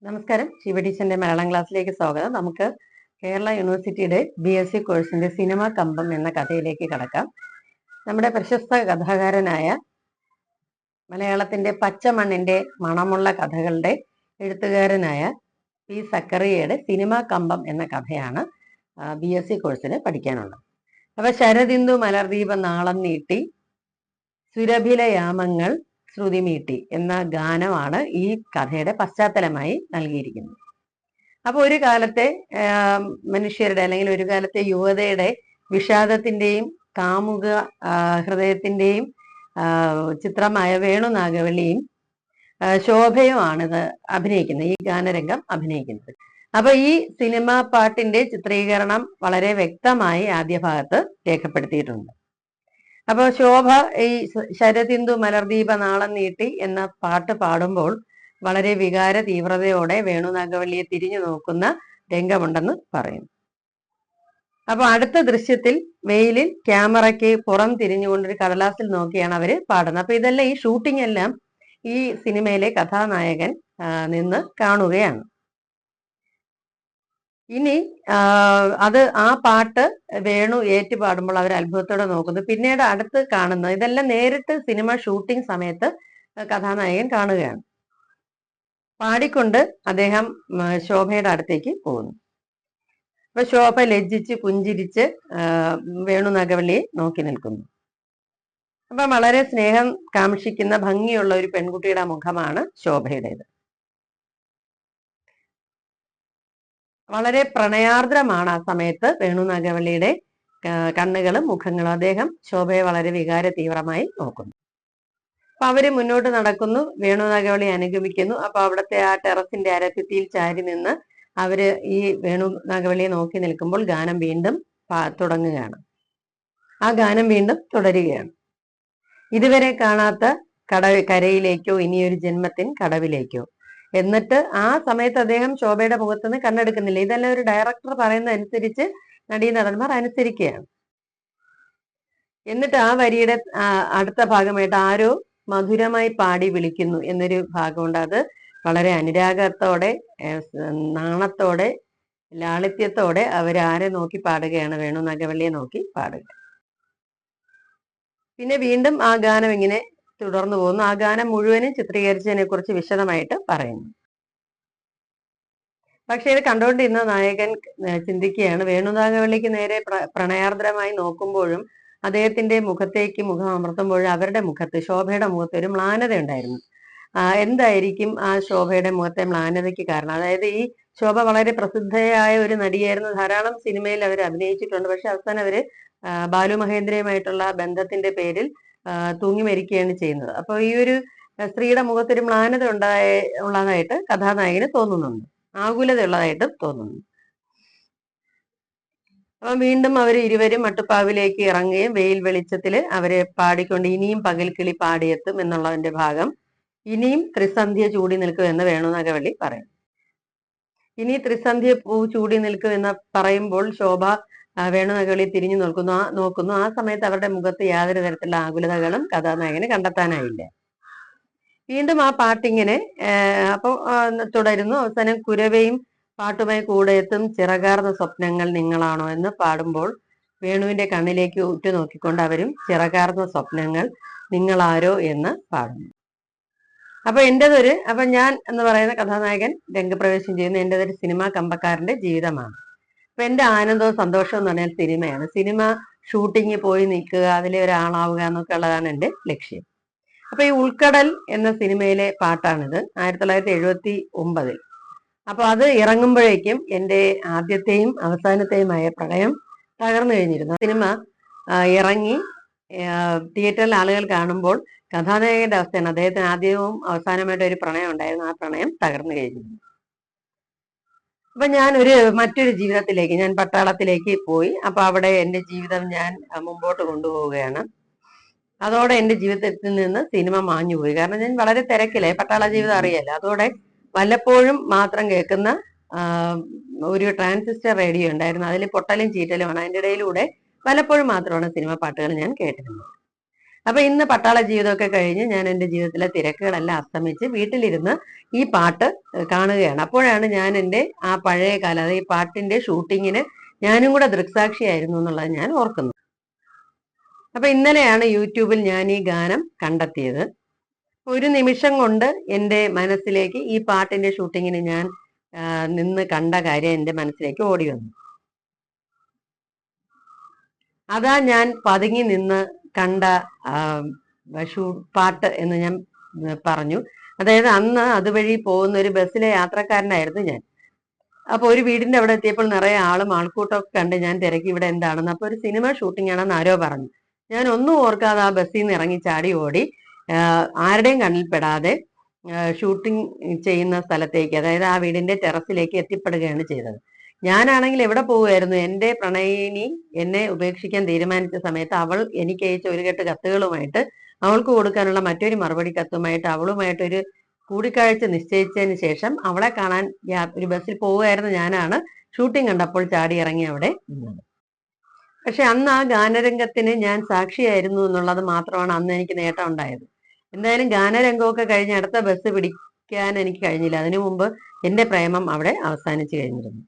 നമസ്കാരം. ശിവ ടീച്ചറിന്റെ മലയാളം ക്ലാസ്സിലേക്ക് സ്വാഗതം. നമുക്ക് കേരള യൂണിവേഴ്സിറ്റിയുടെ BSc കോഴ്സിന്റെ സിനിമ കമ്പം എന്ന കഥയിലേക്ക് കടക്കാം. നമ്മുടെ പ്രശസ്ത കഥാകാരനായ മലയാളത്തിന്റെ പച്ചമണ്ണിന്റെ മണമുള്ള കഥകളുടെ എഴുത്തുകാരനായ P. സക്കറിയയുടെ സിനിമ കമ്പം എന്ന കഥയാണ് BSc കോഴ്സിന് പഠിക്കാനുള്ളത്. അപ്പൊ ശരദിന്ദു മലർദീപ നാളം നീട്ടി സുരഭില യാമങ്ങൾ ശ്രുതിമീട്ടി എന്ന ഗാനമാണ് ഈ കഥയുടെ പശ്ചാത്തലമായി നൽകിയിരിക്കുന്നത്. അപ്പൊ ഒരു കാലത്തെ മനുഷ്യരുടെ അല്ലെങ്കിൽ ഒരു കാലത്തെ യുവതയുടെ വിഷാദത്തിന്റെയും കാമുക ഹൃദയത്തിന്റെയും ചിത്രമായ വേണു നാഗവള്ളിയും ശോഭയുമാണിത് അഭിനയിക്കുന്നത്, ഈ ഗാനരംഗം അഭിനയിക്കുന്നത്. അപ്പൊ ഈ സിനിമ പാട്ടിന്റെ ചിത്രീകരണം വളരെ വ്യക്തമായി ആദ്യ ഭാഗത്ത് രേഖപ്പെടുത്തിയിട്ടുണ്ട്. അപ്പൊ ശോഭ ഈ ശരദിന്ദു മലർദീപ നാളം നീട്ടി എന്ന പാട്ട് പാടുമ്പോൾ വളരെ വികാര തീവ്രതയോടെ വേണു നാഗവള്ളിയെ തിരിഞ്ഞു നോക്കുന്ന രംഗമുണ്ടെന്ന് പറയും. അപ്പൊ അടുത്ത ദൃശ്യത്തിൽ വെയിലിൽ ക്യാമറയ്ക്ക് പുറം തിരിഞ്ഞുകൊണ്ടൊരു കടലാസിൽ നോക്കിയാണ് അവര് പാടുന്നത്. അപ്പൊ ഇതെല്ലാം ഈ ഷൂട്ടിംഗ് എല്ലാം ഈ സിനിമയിലെ കഥാനായകൻ നിന്ന് കാണുകയാണ്. ഇനി അത് ആ പാട്ട് വേണു ഏറ്റുപാടുമ്പോൾ അവർ അത്ഭുതത്തോടെ നോക്കുന്നു. പിന്നീട് അടുത്ത് കാണുന്നത് ഇതെല്ലാം നേരിട്ട് സിനിമ ഷൂട്ടിംഗ് സമയത്ത് കഥാനായകൻ കാണുകയാണ്. പാടിക്കൊണ്ട് അദ്ദേഹം ശോഭയുടെ അടുത്തേക്ക് പോകുന്നു. അപ്പൊ ശോഭ ലജ്ജിച്ച് പുഞ്ചിരിച്ച് വേണു നാഗവള്ളിയെ നോക്കി നിൽക്കുന്നു. അപ്പൊ വളരെ സ്നേഹം കാംക്ഷിക്കുന്ന ഭംഗിയുള്ള ഒരു പെൺകുട്ടിയുടെ മുഖമാണ് ശോഭയുടേത്. വളരെ പ്രണയാർദ്രമാണ് ആ സമയത്ത് വേണു നാഗവള്ളിയുടെ കണ്ണുകളും മുഖങ്ങളും. അദ്ദേഹം ശോഭയെ വളരെ വികാര തീവ്രമായി നോക്കുന്നു. അപ്പൊ അവര് മുന്നോട്ട് നടക്കുന്നു, വേണു നാഗവള്ളി അനുഗമിക്കുന്നു. അപ്പൊ അവിടുത്തെ ആ ടെറസിന്റെ അരഭിത്തിയിൽ ചാരി നിന്ന് അവര് ഈ വേണു നാഗവള്ളിയെ നോക്കി നിൽക്കുമ്പോൾ ഗാനം വീണ്ടും തുടങ്ങുകയാണ്. ആ ഗാനം വീണ്ടും തുടരുകയാണ്. ഇതുവരെ കാണാത്ത കരയിലേക്കോ ഇനിയൊരു ജന്മത്തിൻ കടവിലേക്കോ. എന്നിട്ട് ആ സമയത്ത് അദ്ദേഹം ശോഭയുടെ മുഖത്തുനിന്ന് കണ്ണെടുക്കുന്നില്ല. ഇതെല്ലാം ഒരു ഡയറക്ടർ പറയുന്ന അനുസരിച്ച് നടീനടന്മാർ അനുസരിക്കുകയാണ്. എന്നിട്ട് ആ വരിയുടെ അടുത്ത ഭാഗമായിട്ട് ആരോ മധുരമായി പാടി വിളിക്കുന്നു എന്നൊരു ഭാഗമുണ്ട്. അത് വളരെ അനുരാഗത്തോടെ നാണത്തോടെ ലാളിത്യത്തോടെ അവരാരെ നോക്കി പാടുകയാണ്? വേണു നാഗവള്ളിയെ നോക്കി പാടുക. പിന്നെ വീണ്ടും ആ ഗാനം ഇങ്ങനെ തുടർന്നു പോകുന്നു. ആ ഗാനം മുഴുവനും ചിത്രീകരിച്ചതിനെ കുറിച്ച് വിശദമായിട്ട് പറയുന്നു. പക്ഷെ ഇത് കണ്ടുകൊണ്ടിരുന്ന നായകൻ ചിന്തിക്കുകയാണ്, വേണു നാഗവള്ളിക്ക് നേരെ പ്രണയാർദ്രമായി നോക്കുമ്പോഴും അദ്ദേഹത്തിന്റെ മുഖത്തേക്ക് മുഖം അമർത്തുമ്പോഴും അവരുടെ മുഖത്ത്, ശോഭയുടെ മുഖത്ത് ഒരു മ്ലാനത ഉണ്ടായിരുന്നു. എന്തായിരിക്കും ആ ശോഭയുടെ മുഖത്തെ മ്ലാനതയ്ക്ക് കാരണം? അതായത് ഈ ശോഭ വളരെ പ്രസിദ്ധയായ ഒരു നടിയായിരുന്നു. ധാരാളം സിനിമയിൽ അവർ അഭിനയിച്ചിട്ടുണ്ട്. പക്ഷെ അവസാനം അവര് ബാലു മഹേന്ദ്രയുമായിട്ടുള്ള ബന്ധത്തിന്റെ പേരിൽ തൂങ്ങി മരിക്കുകയാണ് ചെയ്യുന്നത്. അപ്പൊ ഈ ഒരു സ്ത്രീയുടെ മുഖത്തൊരു മ്ലാനത ഉള്ളതായിട്ട് കഥാനായകന് തോന്നുന്നുണ്ട്, ആകുലത ഉള്ളതായിട്ട് തോന്നുന്നു. അപ്പൊ വീണ്ടും അവർ ഇരുവരും മട്ടുപ്പാവിലേക്ക് ഇറങ്ങുകയും വെയിൽ വെളിച്ചത്തില് അവരെ പാടിക്കൊണ്ട് ഇനിയും പകൽക്കിളി പാടിയെത്തും എന്നുള്ളതിന്റെ ഭാഗം ഇനിയും ത്രിസന്ധ്യ ചൂടി നിൽക്കും എന്ന് വേണു നാഗവള്ളി പറയും. ഇനി ത്രിസന്ധ്യ പൂ ചൂടി നിൽക്കും എന്ന് പറയുമ്പോൾ ശോഭ വേണു നാഗവള്ളി തിരിഞ്ഞു നോക്കുന്നു. ആ സമയത്ത് അവരുടെ മുഖത്ത് യാതൊരു തരത്തിലുള്ള ആകുലതകളും കഥാനായകന് കണ്ടെത്താനായില്ല. വീണ്ടും ആ പാട്ടിങ്ങനെ അപ്പൊ തുടരുന്നു. അവസാനം കുരവയും പാട്ടുമായി കൂടെ എത്തും ചിറകാർന്ന സ്വപ്നങ്ങൾ നിങ്ങളാണോ എന്ന് പാടുമ്പോൾ വേണുവിന്റെ കണ്ണിലേക്ക് ഉറ്റുനോക്കിക്കൊണ്ട് അവരും ചിറകാർന്ന സ്വപ്നങ്ങൾ നിങ്ങളാരോ എന്ന് പാടുന്നു. അപ്പൊ ഞാൻ എന്ന് പറയുന്ന കഥാനായകൻ രംഗപ്രവേശം ചെയ്യുന്ന എന്റേതൊരു സിനിമാ കമ്പക്കാരന്റെ ജീവിതമാണ്. അപ്പൊ എന്റെ ആനന്ദവും സന്തോഷവും എന്ന് പറഞ്ഞാൽ സിനിമയാണ്. സിനിമ ഷൂട്ടിങ്ങിൽ പോയി നിൽക്കുക, അതിലെ ഒരാളാവുക എന്നൊക്കെ ഉള്ളതാണ് എൻ്റെ ലക്ഷ്യം. അപ്പൊ ഈ ഉൾക്കടൽ എന്ന സിനിമയിലെ പാട്ടാണിത്, 1979. അപ്പൊ അത് ഇറങ്ങുമ്പോഴേക്കും എൻ്റെ ആദ്യത്തെയും അവസാനത്തെയുമായ പ്രണയം തകർന്നു കഴിഞ്ഞിരുന്നു. സിനിമ ഇറങ്ങി തിയേറ്ററിൽ ആളുകൾ കാണുമ്പോൾ കഥാനായകന്റെ അവസ്ഥയാണ്. അദ്ദേഹത്തിന് ആദ്യവും അവസാനമായിട്ട് ഒരു പ്രണയം ഉണ്ടായിരുന്നു. ആ പ്രണയം തകർന്നു കഴിഞ്ഞിരുന്നു. അപ്പൊ ഞാൻ മറ്റൊരു ജീവിതത്തിലേക്ക്, ഞാൻ പട്ടാളത്തിലേക്ക് പോയി. അപ്പൊ അവിടെ എൻ്റെ ജീവിതം ഞാൻ മുമ്പോട്ട് കൊണ്ടുപോവുകയാണ്. അതോടെ എൻ്റെ ജീവിതത്തിൽ നിന്ന് സിനിമ മാഞ്ഞുപോയി. കാരണം ഞാൻ വളരെ തിരക്കിലായി, പട്ടാള ജീവിതം അറിയാലോ. അതോടെ വല്ലപ്പോഴും മാത്രം കേൾക്കുന്ന ഒരു ട്രാൻസിസ്റ്റർ റേഡിയോ ഉണ്ടായിരുന്നു. അതിൽ പൊട്ടലും ചീറ്റലുമാണ്. അതിൻ്റെ ഇടയിലൂടെ വല്ലപ്പോഴും മാത്രമാണ് സിനിമ പാട്ടുകൾ ഞാൻ കേട്ടിരുന്നത്. അപ്പൊ ഇന്ന് പട്ടാള ജീവിതമൊക്കെ കഴിഞ്ഞ് ഞാൻ എൻ്റെ ജീവിതത്തിലെ തിരക്കുകളെല്ലാം അസ്തമിച്ച് വീട്ടിലിരുന്ന് ഈ പാട്ട് കാണുകയാണ്. അപ്പോഴാണ് ഞാൻ എൻ്റെ ആ പഴയ കാലം, അതായത് ഈ പാട്ടിന്റെ ഷൂട്ടിങ്ങിന് ഞാനും കൂടെ ദൃക്സാക്ഷിയായിരുന്നു എന്നുള്ളത് ഞാൻ ഓർക്കുന്നു. അപ്പൊ ഇന്നലെയാണ് യൂട്യൂബിൽ ഞാൻ ഈ ഗാനം കണ്ടെത്തിയത്. ഒരു നിമിഷം കൊണ്ട് എൻ്റെ മനസ്സിലേക്ക് ഈ പാട്ടിന്റെ ഷൂട്ടിങ്ങിന് ഞാൻ നിന്ന് കണ്ട കാര്യം എൻ്റെ മനസ്സിലേക്ക് ഓടി വന്നു. അതാ ഞാൻ പതുങ്ങി നിന്ന് കണ്ട പാട്ട് എന്ന് ഞാൻ പറഞ്ഞു. അതായത് അന്ന് അതുവഴി പോകുന്ന ഒരു ബസ്സിലെ യാത്രക്കാരനായിരുന്നു ഞാൻ. അപ്പൊ ഒരു വീടിന്റെ അവിടെ എത്തിയപ്പോൾ നിറയെ ആളും ആൾക്കൂട്ടമൊക്കെ കണ്ട് ഞാൻ തിരക്കി ഇവിടെ എന്താണെന്ന്. അപ്പൊ ഒരു സിനിമ ഷൂട്ടിംഗ് ആണെന്ന് ആരോ പറഞ്ഞു. ഞാൻ ഒന്നും ഓർക്കാതെ ആ ബസ്സിൽ നിന്ന് ഇറങ്ങി ചാടി ഓടി ആരുടെയും കണ്ണിൽപ്പെടാതെ ഷൂട്ടിംഗ് ചെയ്യുന്ന സ്ഥലത്തേക്ക്, അതായത് ആ വീടിന്റെ ടെറസിലേക്ക് എത്തിപ്പെടുകയാണ് ചെയ്തത്. ഞാനാണെങ്കിൽ എവിടെ പോവുമായിരുന്നു? എൻ്റെ പ്രണയിനി എന്നെ ഉപേക്ഷിക്കാൻ തീരുമാനിച്ച സമയത്ത് അവൾ എനിക്ക് അയച്ച ഒരു കെട്ട് കത്തുകളുമായിട്ട്, അവൾക്ക് കൊടുക്കാനുള്ള മറ്റൊരു മറുപടി കത്തുമായിട്ട് അവളുമായിട്ടൊരു കൂടിക്കാഴ്ച നിശ്ചയിച്ചതിന് ശേഷം അവളെ കാണാൻ ഒരു ബസ്സിൽ പോവുമായിരുന്നു ഞാനാണ് ഷൂട്ടിംഗ് കണ്ടപ്പോൾ ചാടി ഇറങ്ങി അവിടെ നിന്നത്. പക്ഷെ അന്ന് ആ ഗാനരംഗത്തിന് ഞാൻ സാക്ഷിയായിരുന്നു എന്നുള്ളത് മാത്രമാണ് അന്ന് എനിക്ക് നേട്ടം ഉണ്ടായത്. എന്തായാലും ഗാനരംഗമൊക്കെ കഴിഞ്ഞ് അടുത്ത ബസ് പിടിക്കാൻ എനിക്ക് കഴിഞ്ഞില്ല. അതിനു മുമ്പ് എന്റെ പ്രേമം അവിടെ അവസാനിച്ചു കഴിഞ്ഞിരുന്നു.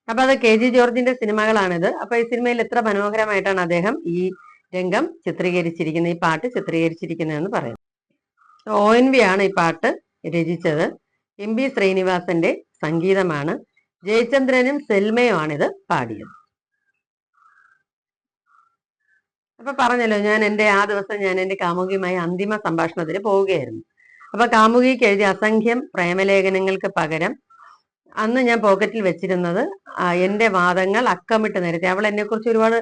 അപ്പൊ അത് കെ ജി ജോർജിന്റെ സിനിമകളാണിത്. അപ്പൊ ഈ സിനിമയിൽ എത്ര മനോഹരമായിട്ടാണ് അദ്ദേഹം ഈ രംഗം ചിത്രീകരിച്ചിരിക്കുന്നത്, ഈ പാട്ട് ചിത്രീകരിച്ചിരിക്കുന്നതെന്ന് പറയുന്നത്. ONV ആണ് ഈ പാട്ട് രചിച്ചത്. MB ശ്രീനിവാസന്റെ സംഗീതമാണ്. ജയചന്ദ്രനും സെൽമയുമാണ് ഇത് പാടിയത്. അപ്പൊ പറഞ്ഞല്ലോ, ഞാൻ ആ ദിവസം ഞാൻ എൻ്റെ കാമുകിയുമായി അന്തിമ സംഭാഷണത്തിന് പോവുകയായിരുന്നു. അപ്പൊ കാമുകിക്ക് എഴുതിയ അസംഖ്യം പ്രേമലേഖനങ്ങൾക്ക് പകരം അന്ന് ഞാൻ പോക്കറ്റിൽ വെച്ചിരുന്നത് എൻ്റെ വാദങ്ങൾ അക്കമിട്ട് നിരത്തി. അവൾ എന്നെ കുറിച്ച് ഒരുപാട്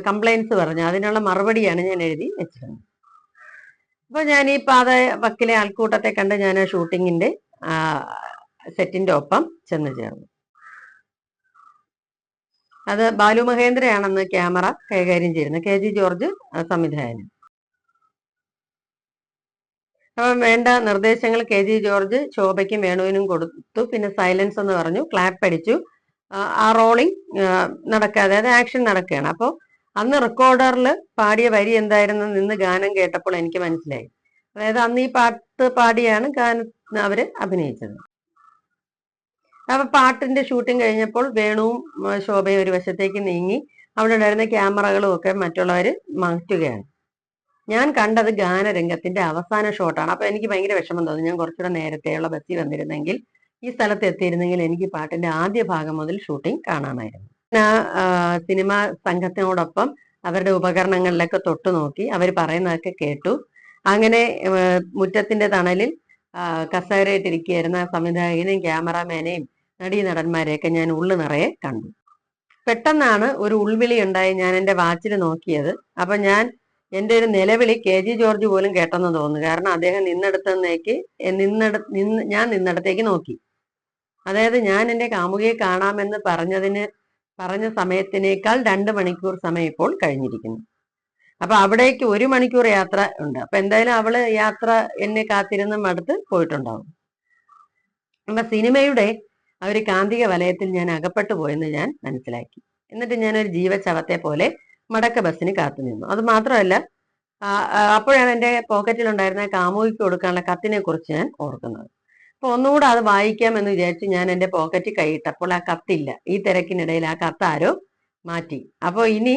കംപ്ലൈൻസ് പറഞ്ഞു. അതിനുള്ള മറുപടിയാണ് ഞാൻ എഴുതി വെച്ചിരുന്നത്. അപ്പൊ ഞാൻ ഈ പാത വക്കിലെ ആൾക്കൂട്ടത്തെ കണ്ട് ഞാൻ ഷൂട്ടിങ്ങിന്റെ സെറ്റിന്റെ ഒപ്പം ചെന്ന് ചേർന്നു. അത് ബാലു മഹേന്ദ്രയാണെന്ന് ക്യാമറ കൈകാര്യം ചെയ്യുന്നത്, KG ജോർജ് സംവിധായകൻ. അപ്പം വേണ്ട നിർദ്ദേശങ്ങൾ KG ജോർജ് ശോഭയ്ക്കും വേണുവിനും കൊടുത്തു. പിന്നെ സൈലൻസ് എന്ന് പറഞ്ഞു, ക്ലാപ്പ് അടിച്ചു. ആ റോളിംഗ് നടക്കുക, അതായത് ആക്ഷൻ നടക്കുകയാണ്. അപ്പോൾ അന്ന് റെക്കോർഡറിൽ പാടിയ വരി എന്തായിരുന്നു നിന്ന് ഗാനം കേട്ടപ്പോൾ എനിക്ക് മനസ്സിലായി. അതായത് അന്ന് ഈ പാട്ട് പാടിയാണ് അവര് അഭിനയിച്ചത്. അപ്പൊ പാട്ടിന്റെ ഷൂട്ടിംഗ് കഴിഞ്ഞപ്പോൾ വേണുവും ശോഭയും ഒരു വശത്തേക്ക് നീങ്ങി അവിടെ ഉണ്ടായിരുന്ന ക്യാമറകളും ഒക്കെ മറ്റുള്ളവര് മാറ്റുകയാണ്. ഞാൻ കണ്ടത് ഗാനരംഗത്തിന്റെ അവസാന ഷോട്ടാണ്. അപ്പൊ എനിക്ക് ഭയങ്കര വിഷമം തോന്നി. ഞാൻ കുറച്ചുകൂടെ നേരത്തെയുള്ള ബസ്സിൽ വന്നിരുന്നെങ്കിൽ, ഈ സ്ഥലത്ത് എത്തിയിരുന്നെങ്കിൽ എനിക്ക് പാട്ടിന്റെ ആദ്യ ഭാഗം മുതൽ ഷൂട്ടിംഗ് കാണാമായിരുന്നു. സിനിമാ സംഘത്തിനോടൊപ്പം അവരുടെ ഉപകരണങ്ങളിലൊക്കെ തൊട്ടു നോക്കി, അവർ പറയുന്നതൊക്കെ കേട്ടു. അങ്ങനെ മുറ്റത്തിന്റെ തണലിൽ കസേരയിട്ടിരിക്കുകയായിരുന്ന സംവിധായകനെയും ക്യാമറാമാനെയും നടീനടന്മാരെയൊക്കെ ഞാൻ ഉള്ളു നിറയെ കണ്ടു. പെട്ടെന്നാണ് ഒരു ഉൾവിളി ഉണ്ടായി. ഞാൻ എൻ്റെ വാച്ചിൽ നോക്കിയത്. അപ്പൊ എൻ്റെ ഒരു നിലവിളി KG ജോർജ് പോലും കേട്ടെന്ന് തോന്നുന്നു. കാരണം അദ്ദേഹം ഞാൻ നിന്നിടത്തേക്ക് നോക്കി. അതായത് ഞാൻ എൻ്റെ കാമുകിയെ കാണാമെന്ന് പറഞ്ഞ സമയത്തിനേക്കാൾ 2 മണിക്കൂർ സമയം ഇപ്പോൾ കഴിഞ്ഞിരിക്കുന്നു. അപ്പൊ അവിടേക്ക് 1 മണിക്കൂർ യാത്ര ഉണ്ട്. അപ്പൊ എന്തായാലും അവള് യാത്ര എന്നെ കാത്തിരുന്ന് മടുത്ത് പോയിട്ടുണ്ടാവും. അപ്പൊ സിനിമയുടെ ആ ഒരു കാന്തിക വലയത്തിൽ ഞാൻ അകപ്പെട്ടു പോയെന്ന് ഞാൻ മനസ്സിലാക്കി. എന്നിട്ട് ഞാൻ ഒരു ജീവശവത്തെ പോലെ മടക്ക ബസ്സിന് കാത്തു നിന്നു. അത് മാത്രമല്ല, അപ്പോഴാണ് എൻ്റെ പോക്കറ്റിലുണ്ടായിരുന്ന കാമുകിക്ക് കൊടുക്കാനുള്ള കത്തിനെ കുറിച്ച് ഞാൻ ഓർക്കുന്നത്. അപ്പൊ ഒന്നുകൂടെ അത് വായിക്കാം എന്ന് വിചാരിച്ച് ഞാൻ എൻ്റെ പോക്കറ്റ് കൈയിട്ടപ്പോൾ ആ കത്തില്ല. ഈ തിരക്കിനിടയിൽ ആ കത്ത് ആരോ മാറ്റി. അപ്പോൾ ഇനി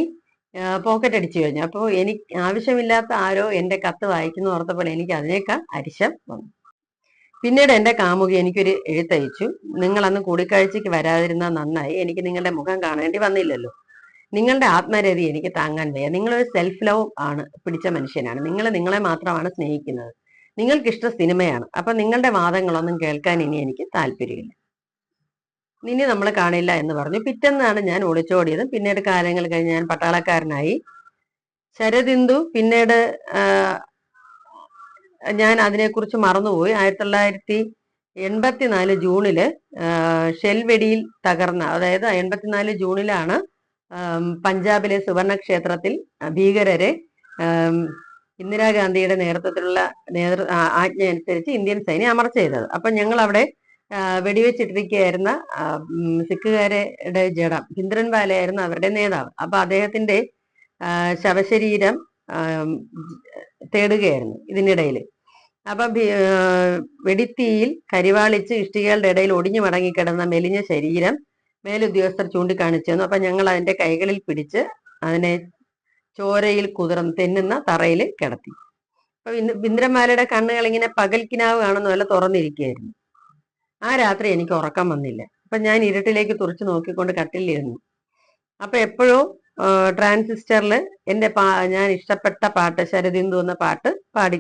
പോക്കറ്റ് അടിച്ചു കഴിഞ്ഞു. അപ്പോൾ എനിക്ക് ആവശ്യമില്ലാത്ത ആരോ എൻ്റെ കത്ത് വായിക്കുന്നു ഓർത്തപ്പോൾ എനിക്ക് അതിനേക്കാൾ അരിശം വന്നു. പിന്നീട് എൻ്റെ കാമുകി എനിക്കൊരു എഴുത്തയച്ചു. നിങ്ങൾ അന്ന് കൂടിക്കാഴ്ചയ്ക്ക് വരാതിരുന്നാൽ നന്നായി. എനിക്ക് നിങ്ങളുടെ മുഖം കാണേണ്ടി വന്നില്ലല്ലോ. നിങ്ങളുടെ ആത്മരതി എനിക്ക് താങ്ങാൻ വയ്യ. നിങ്ങളൊരു സെൽഫ് ലവ് ആണ് പിടിച്ച മനുഷ്യനാണ്. നിങ്ങൾ നിങ്ങളെ മാത്രമാണ് സ്നേഹിക്കുന്നത്. നിങ്ങൾക്കിഷ്ടം സിനിമയാണ്. അപ്പൊ നിങ്ങളുടെ വാദങ്ങളൊന്നും കേൾക്കാൻ ഇനി എനിക്ക് താല്പര്യമില്ല. ഇനി നമ്മൾ കാണില്ല എന്ന് പറഞ്ഞു. പിറ്റേന്നാണ് ഞാൻ ഒളിച്ചോടിയത്. പിന്നീട് കാലങ്ങൾ കഴിഞ്ഞ് ഞാൻ പട്ടാളക്കാരനായി. ശരദിന്ദു പിന്നീട് ഞാൻ അതിനെക്കുറിച്ച് മറന്നുപോയി. 1984 ജൂണില് ഷെൽവെടിയിൽ തകർന്ന, അതായത് 84 ജൂണിലാണ് പഞ്ചാബിലെ സുവർണ ക്ഷേത്രത്തിൽ ഭീകരരെ ഇന്ദിരാഗാന്ധിയുടെ നേതൃത്വത്തിലുള്ള ആജ്ഞ അനുസരിച്ച് ഇന്ത്യൻ സൈന്യം അമർച്ച ചെയ്തത്. അപ്പൊ ഞങ്ങൾ അവിടെ വെടിവെച്ചിട്ടിരിക്കുകയായിരുന്ന സിഖുകാരുടെ ജഡം, ഭിന്ദ്രൻവാലയായിരുന്നു അവരുടെ നേതാവ്. അപ്പൊ അദ്ദേഹത്തിന്റെ ശവശരീരം തേടുകയായിരുന്നു ഇതിനിടയിൽ. അപ്പൊ വെടിത്തീയിൽ കരിവാളിച്ച് ഇഷ്ടികകളുടെ ഇടയിൽ ഒടിഞ്ഞു മടങ്ങിക്കിടന്ന മെലിഞ്ഞ ശരീരം മേലുദ്യോഗസ്ഥർ ചൂണ്ടിക്കാണിച്ചു തന്നു. അപ്പൊ ഞങ്ങൾ അതിന്റെ കൈകളിൽ പിടിച്ച് അതിനെ ചോരയിൽ തെന്നുന്ന തറയിൽ കിടത്തി. അപ്പൊ ഇന്ദ്രന്മാരുടെ കണ്ണുകൾ ഇങ്ങനെ പകൽക്കിനാവ് കാണുന്ന പോലെ തുറന്നിരിക്കുകയായിരുന്നു. ആ രാത്രി എനിക്ക് ഉറക്കം വന്നില്ല. അപ്പൊ ഞാൻ ഇരുട്ടിലേക്ക് തുറച്ചു നോക്കിക്കൊണ്ട് കട്ടിലിരുന്നു. അപ്പൊ എപ്പോഴും ട്രാൻസിസ്റ്ററിൽ എന്റെ ഞാൻ ഇഷ്ടപ്പെട്ട പാട്ട് ശരദിന്ദു എന്ന പാട്ട് പാടി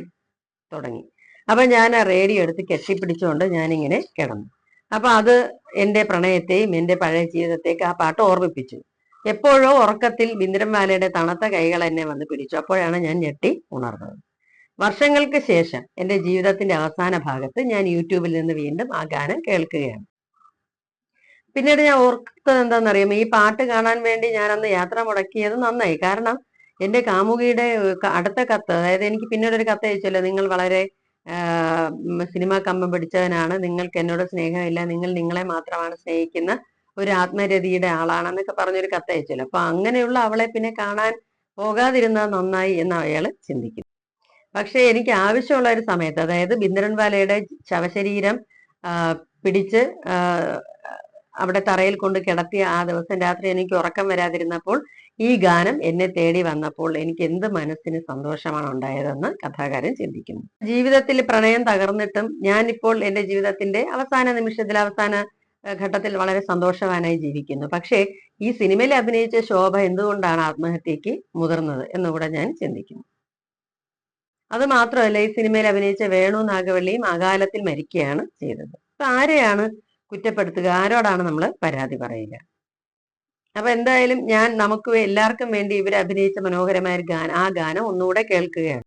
തുടങ്ങി. അപ്പൊ ഞാൻ ആ റേഡിയോ എടുത്ത് കെട്ടിപ്പിടിച്ചുകൊണ്ട് ഞാനിങ്ങനെ കിടന്നു. അപ്പൊ അത് എന്റെ പ്രണയത്തെയും എന്റെ പഴയ ജീവിതത്തേക്ക് ആ പാട്ട് ഓർമ്മിപ്പിച്ചു. എപ്പോഴോ ഉറക്കത്തിൽ ബിന്ദ്രൻവാലയുടെ തണുത്ത കൈകൾ എന്നെ വന്ന് പിടിച്ചു. അപ്പോഴാണ് ഞാൻ ഞെട്ടി ഉണർന്നത്. വർഷങ്ങൾക്ക് ശേഷം എന്റെ ജീവിതത്തിന്റെ അവസാന ഭാഗത്ത് ഞാൻ യൂട്യൂബിൽ നിന്ന് വീണ്ടും ആ ഗാനം കേൾക്കുകയാണ്. പിന്നീട് ഞാൻ ഓർത്തത് എന്താണെന്നറിയാം, ഈ പാട്ട് കാണാൻ വേണ്ടി ഞാൻ അന്ന് യാത്ര മുടക്കിയത് നന്നായി. കാരണം എന്റെ കാമുകിയുടെ അടുത്ത കത്ത്, അതായത് എനിക്ക് പിന്നീട് ഒരു കത്ത് അയച്ചല്ലോ, നിങ്ങൾ വളരെ സിനിമാ കമ്പം പിടിച്ചവനാണ്, നിങ്ങൾക്ക് എന്നോട് സ്നേഹമില്ല, നിങ്ങൾ നിങ്ങളെ മാത്രമാണ് സ്നേഹിക്കുന്ന ഒരു ആത്മരതിയുടെ ആളാണെന്നൊക്കെ പറഞ്ഞൊരു കത്ത് അയച്ചല്ലോ. അപ്പൊ അങ്ങനെയുള്ള അവളെ പിന്നെ കാണാൻ പോകാതിരുന്നത് നന്നായി എന്ന് അയാൾ ചിന്തിക്കുന്നു. പക്ഷെ എനിക്ക് ആവശ്യമുള്ള ഒരു സമയത്ത്, അതായത് ബിന്ദ്രൻവാലയുടെ ശവശരീരം പിടിച്ച് അവിടെ തറയിൽ കൊണ്ട് കിടത്തിയ ആ ദിവസം രാത്രി എനിക്ക് ഉറക്കം വരാതിരുന്നപ്പോൾ ഈ ഗാനം എന്നെ തേടി വന്നപ്പോൾ എനിക്ക് എന്ത് മനസ്സിന് സന്തോഷമാണ് ഉണ്ടായതെന്ന് കഥാകാരൻ ചിന്തിക്കുന്നു. ജീവിതത്തിൽ പ്രണയം തകർന്നിട്ടും ഞാനിപ്പോൾ എൻ്റെ ജീവിതത്തിന്റെ അവസാന നിമിഷത്തിൽ, അവസാന ഘട്ടത്തിൽ വളരെ സന്തോഷവാനായി ജീവിക്കുന്നു. പക്ഷേ ഈ സിനിമയിൽ അഭിനയിച്ച ശോഭ എന്തുകൊണ്ടാണ് ആത്മഹത്യക്ക് മുതിർന്നത് എന്നുകൂടെ ഞാൻ ചിന്തിക്കുന്നു. അത് മാത്രമല്ല, ഈ സിനിമയിൽ അഭിനയിച്ച വേണു നാഗവള്ളിയും അകാലത്തിൽ മരിക്കുകയാണ് ചെയ്തത്. അപ്പൊ ആരെയാണ് കുറ്റപ്പെടുത്തുക, ആരോടാണ് നമ്മൾ പരാതി പറയുക? അപ്പൊ എന്തായാലും ഞാൻ നമുക്ക് എല്ലാവർക്കും വേണ്ടി ഇവർ അഭിനയിച്ച മനോഹരമായ ഒരു ഗാനം, ആ ഗാനം ഒന്നുകൂടെ കേൾക്കുകയാണ്.